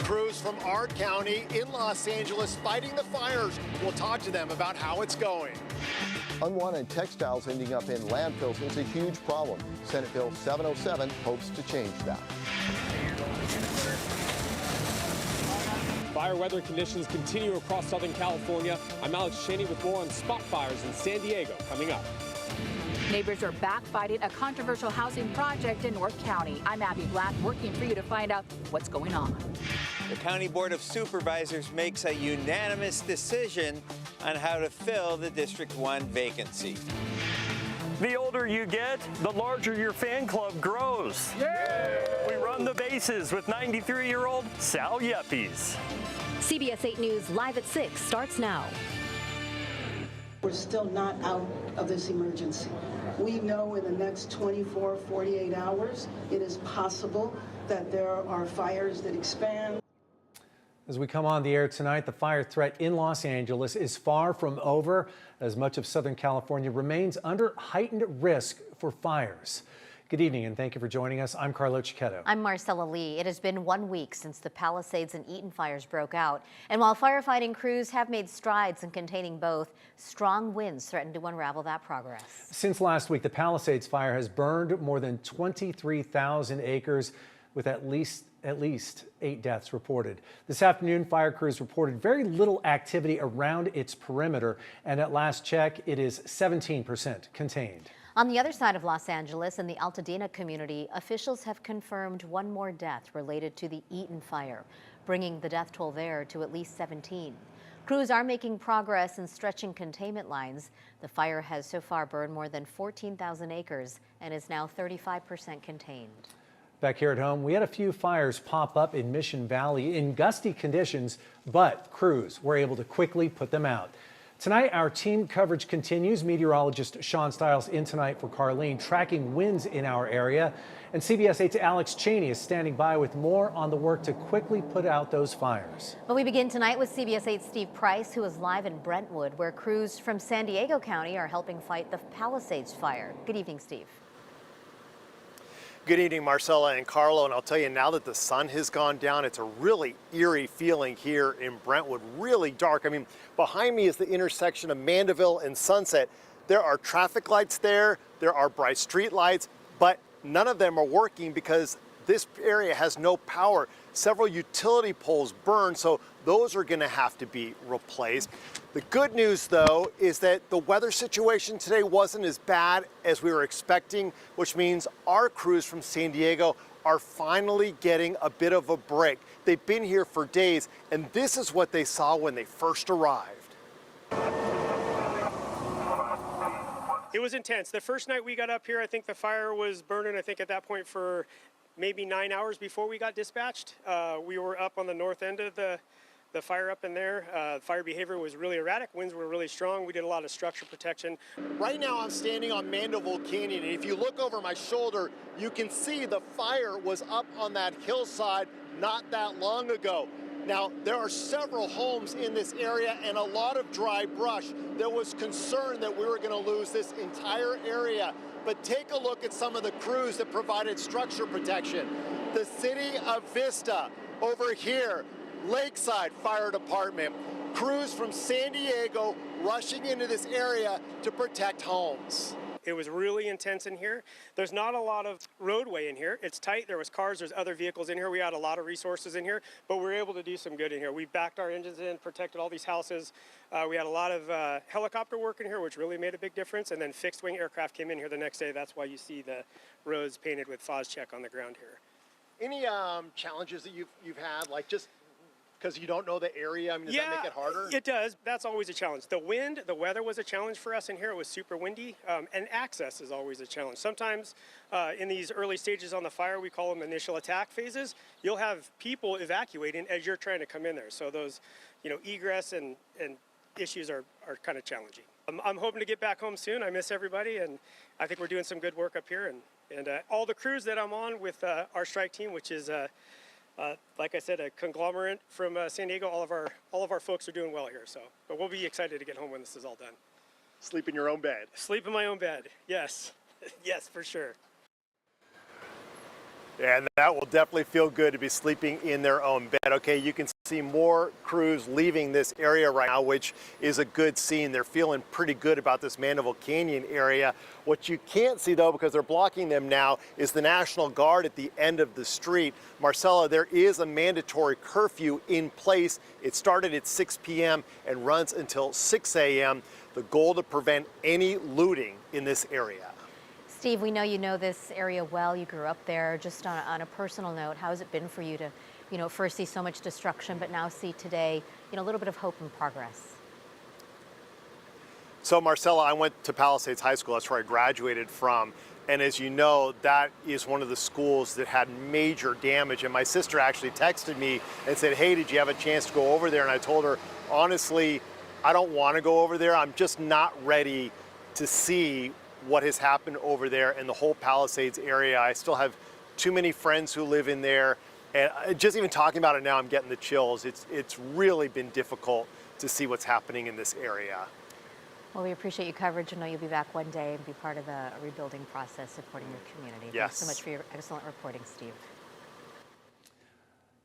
Crews from our county in Los Angeles fighting the fires. We'll talk to them about how it's going. Unwanted textiles ending up in landfills is a huge problem. Senate Bill 707 hopes to change that. Fire weather conditions continue across Southern California. I'm Alex Cheney with more on spot fires in San Diego coming up. Neighbors are back fighting a controversial housing project in North County. I'm Abby Black, working for you to find out what's going on. The County Board of Supervisors makes a unanimous decision on how to fill the District 1 vacancy. The older you get, the larger your fan club grows. Yay! We run the bases with 93-year-old Sal Yeppies. CBS 8 News Live at 6 starts now. We're still not out of this emergency. We know in the next 24, 48 hours, it is possible that there are fires that expand. As we come on the air tonight, the fire threat in Los Angeles is far from over, as much of Southern California remains under heightened risk for fires. Good evening, and thank you for joining us. I'm Carlo Cicchetto. I'm Marcella Lee. It has been 1 week since the Palisades and Eaton fires broke out. And while firefighting crews have made strides in containing both, strong winds threaten to unravel that progress. Since last week, the Palisades fire has burned more than 23,000 acres, with at least 8 deaths reported. This afternoon, fire crews reported very little activity around its perimeter, and at last check, it is 17% contained. On the other side of Los Angeles, in the Altadena community, officials have confirmed one more death related to the Eaton fire, bringing the death toll there to at least 17. Crews are making progress in stretching containment lines. The fire has so far burned more than 14,000 acres and is now 35% contained. Back here at home, we had a few fires pop up in Mission Valley in gusty conditions, but crews were able to quickly put them out. Tonight, our team coverage continues. Meteorologist Sean Stiles in tonight for Carlene, tracking winds in our area. And CBS 8's Alex Cheney is standing by with more on the work to quickly put out those fires. But we begin tonight with CBS 8's Steve Price, who is live in Brentwood, where crews from San Diego County are helping fight the Palisades fire. Good evening, Steve. Good evening, Marcella and Carlo, and I'll tell you, now that the sun has gone down, it's a really eerie feeling here in Brentwood, really dark. I mean, behind me is the intersection of Mandeville and Sunset. There are traffic lights there are bright street lights, but none of them are working because this area has no power. Several utility poles burned, so those are gonna have to be replaced. The good news, though, is that the weather situation today wasn't as bad as we were expecting, which means our crews from San Diego are finally getting a bit of a break. They've been here for days, and this is what they saw when they first arrived. It was intense. The first night we got up here, I think the fire was burning, I think at that point for maybe 9 hours before we got dispatched. We were up on the north end of the fire up in there. Fire behavior was really erratic. Winds were really strong. We did a lot of structure protection. Right now I'm standing on Mandeville Canyon, and if you look over my shoulder, you can see the fire was up on that hillside not that long ago. Now, there are several homes in this area and a lot of dry brush. There was concern that we were going to lose this entire area. But take a look at some of the crews that provided structure protection. The City of Vista over here, Lakeside Fire Department, crews from San Diego rushing into this area to protect homes. It was really intense in here. There's not a lot of roadway in here. It's tight. There was cars. There's other vehicles in here. We had a lot of resources in here, but we were able to do some good in here. We backed our engines in, protected all these houses. We had a lot of helicopter work in here, which really made a big difference. And then fixed wing aircraft came in here the next day. That's why you see the roads painted with Phos-Chek on the ground here. Any challenges that you've had, like just because you don't know the area? I mean, does that make it harder? It does. That's always a challenge. The wind, the weather was a challenge for us in here. It was super windy, and access is always a challenge. Sometimes in these early stages on the fire, we call them initial attack phases, you'll have people evacuating as you're trying to come in there. So those, egress and issues are kind of challenging. I'm hoping to get back home soon. I miss everybody, and I think we're doing some good work up here. And all the crews that I'm on with our strike team, which is like I said, a conglomerate from San Diego. All of our folks are doing well here. So, but we'll be excited to get home when this is all done. Sleep in your own bed. Sleep in my own bed. Yes, yes, for sure. And that will definitely feel good to be sleeping in their own bed. Okay, you can see more crews leaving this area right now, which is a good scene. They're feeling pretty good about this Mandeville Canyon area. What you can't see though, because they're blocking them now, is the National Guard at the end of the street. Marcella, there is a mandatory curfew in place. It started at 6 p.m. and runs until 6 a.m. The goal to prevent any looting in this area. Steve, we know you know this area well. You grew up there. Just on a personal note, how has it been for you to, first see so much destruction, but now see today, a little bit of hope and progress? So Marcella, I went to Palisades High School. That's where I graduated from. And as you know, that is one of the schools that had major damage. And my sister actually texted me and said, hey, did you have a chance to go over there? And I told her, honestly, I don't want to go over there. I'm just not ready to see what has happened over there in the whole Palisades area. I still have too many friends who live in there, and just even talking about it now, I'm getting the chills. It's really been difficult to see what's happening in this area. Well, we appreciate your coverage and know you'll be back one day and be part of the rebuilding process, supporting your community. Yes. Thanks so much for your excellent reporting, Steve.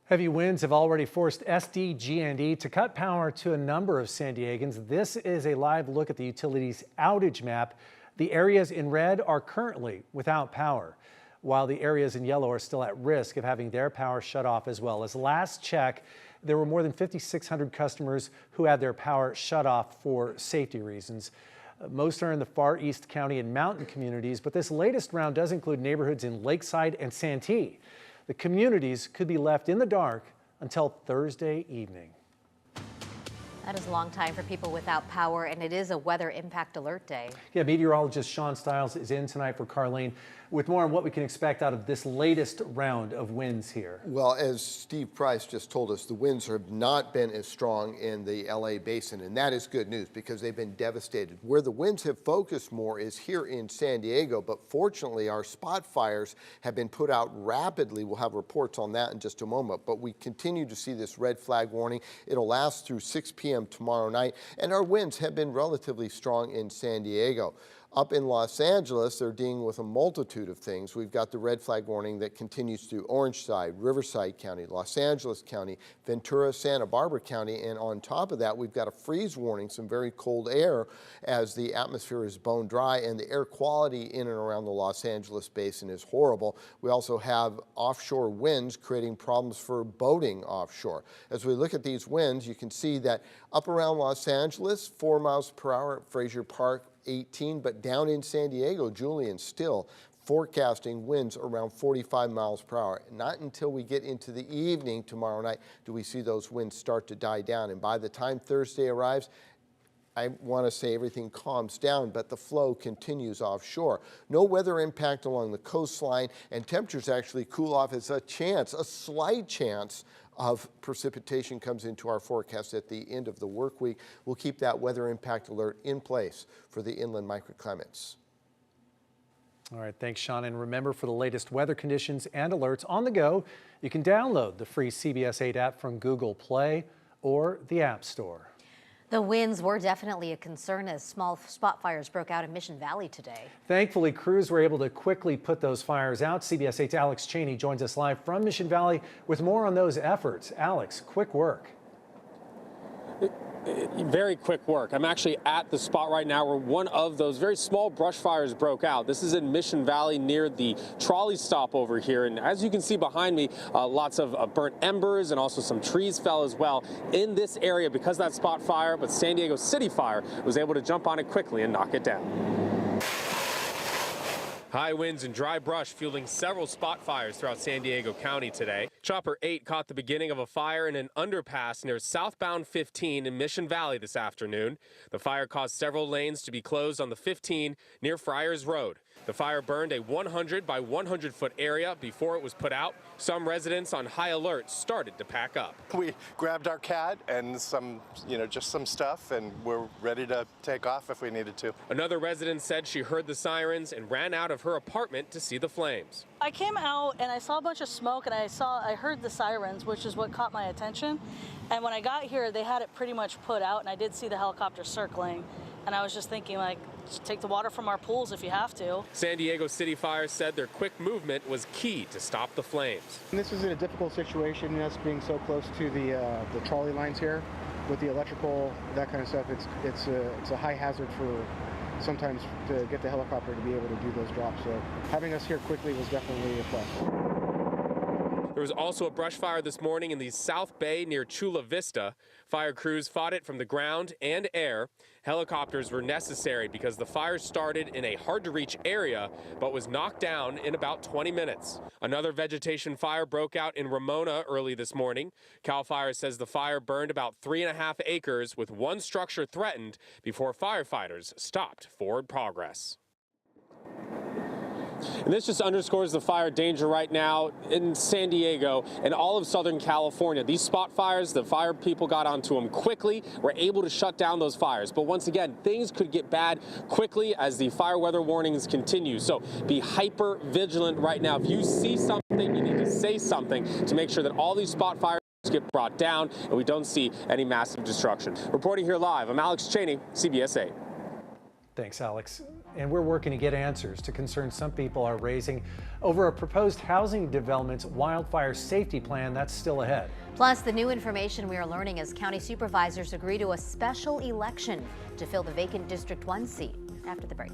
Heavy winds have already forced SDGD to cut power to a number of San Diegans. This is a live look at the utility's outage map. The areas in red are currently without power, while the areas in yellow are still at risk of having their power shut off as well. As last check, there were more than 5,600 customers who had their power shut off for safety reasons. Most are in the far east county and mountain communities, but this latest round does include neighborhoods in Lakeside and Santee. The communities could be left in the dark until Thursday evening. That is a long time for people without power, and it is a weather impact alert day. Yeah, meteorologist Sean Stiles is in tonight for Carlene with more on what we can expect out of this latest round of winds here. Well, as Steve Price just told us, the winds have not been as strong in the LA basin, and that is good news because they've been devastated. Where the winds have focused more is here in San Diego, but fortunately our spot fires have been put out rapidly. We'll have reports on that in just a moment, but we continue to see this red flag warning. It'll last through 6 p.m. tomorrow night, and our winds have been relatively strong in San Diego. Up in Los Angeles, they're dealing with a multitude of things. We've got the red flag warning that continues through Orangeside, Riverside County, Los Angeles County, Ventura, Santa Barbara County, and on top of that, we've got a freeze warning, some very cold air as the atmosphere is bone dry and the air quality in and around the Los Angeles basin is horrible. We also have offshore winds creating problems for boating offshore. As we look at these winds, you can see that up around Los Angeles, 4 miles per hour at Frazier Park, 18, but down in San Diego, Julian still forecasting winds around 45 miles per hour. Not until we get into the evening tomorrow night do we see those winds start to die down. And by the time Thursday arrives, I want to say everything calms down, but the flow continues offshore. No weather impact along the coastline, and temperatures actually cool off as a slight chance of precipitation comes into our forecast at the end of the work week. We'll keep that weather impact alert in place for the inland microclimates. All right, thanks, Sean. And remember, for the latest weather conditions and alerts on the go, you can download the free CBS 8 app from Google Play or the App Store. The winds were definitely a concern as small spot fires broke out in Mission Valley today. Thankfully, crews were able to quickly put those fires out. CBS 8's Alex Cheney joins us live from Mission Valley with more on those efforts. Alex, quick work. Very quick work. I'm actually at the spot right now where one of those very small brush fires broke out. This is in Mission Valley near the trolley stop over here. And as you can see behind me, lots of burnt embers and also some trees fell as well in this area because of that spot fire. But San Diego City Fire was able to jump on it quickly and knock it down. High winds and dry brush fueling several spot fires throughout San Diego County today. Chopper 8 caught the beginning of a fire in an underpass near southbound 15 in Mission Valley this afternoon. The fire caused several lanes to be closed on the 15 near Friars Road. The fire burned a 100 by 100 foot area before it was put out. Some residents on high alert started to pack up. We grabbed our cat and some, just some stuff, and we're ready to take off if we needed to. Another resident said she heard the sirens and ran out of her apartment to see the flames. I came out and I saw a bunch of smoke and I heard the sirens, which is what caught my attention. And when I got here, they had it pretty much put out, and I did see the helicopter circling. And I was just thinking, like, just take the water from our pools if you have to. San Diego City Fire said their quick movement was key to stop the flames. And this is a difficult situation, us being so close to the trolley lines here with the electrical, that kind of stuff. It's a high hazard for sometimes to get the helicopter to be able to do those drops. So having us here quickly was definitely a plus. There was also a brush fire this morning in the South Bay near Chula Vista. Fire crews fought it from the ground and air. Helicopters were necessary because the fire started in a hard-to-reach area but was knocked down in about 20 minutes. Another vegetation fire broke out in Ramona early this morning. CAL FIRE says the fire burned about 3.5 acres with one structure threatened before firefighters stopped forward progress. And this just underscores the fire danger right now in San Diego and all of Southern California. These spot fires, the fire people got onto them quickly, were able to shut down those fires. But once again, things could get bad quickly as the fire weather warnings continue. So be hyper vigilant right now. If you see something, you need to say something to make sure that all these spot fires get brought down and we don't see any massive destruction. Reporting here live, I'm Alex Cheney, CBS 8. Thanks, Alex. And we're working to get answers to concerns some people are raising over a proposed housing development's wildfire safety plan that's still ahead. Plus, the new information we are learning as county supervisors agree to a special election to fill the vacant District 1 seat after the break.